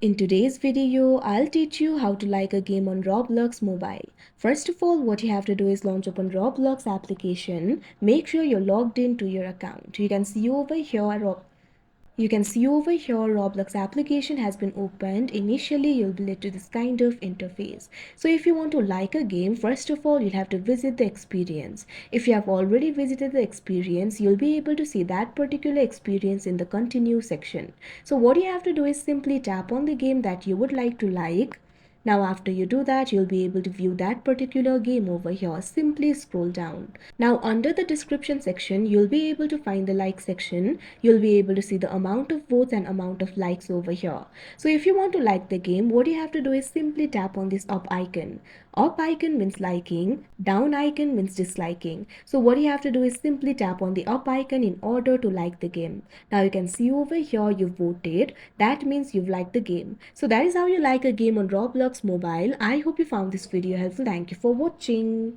In today's video, I'll teach you how to like a game on Roblox Mobile. First of all, what you have to do is launch open Roblox application. Make sure you're logged into your account. You can see over here Roblox application has been opened. Initially, you'll be led to this kind of interface. So if you want to like a game, first of all, you'll have to visit the experience. If you have already visited the experience, you'll be able to see that particular experience in the continue section. So what you have to do is simply tap on the game that you would like to like. Now after you do that, you'll be able to view that particular game over here. Simply scroll down. Now under the description section, you'll be able to find the like section. You'll be able to see the amount of votes and amount of likes over here. So if you want to like the game, what you have to do is simply tap on this up icon. Up icon means liking, down icon means disliking. So what you have to do is simply tap on the up icon in order to like the game. Now you can see over here you've voted. That means you've liked the game. So that is how you like a game on Roblox Mobile. I hope you found this video helpful. Thank you for watching.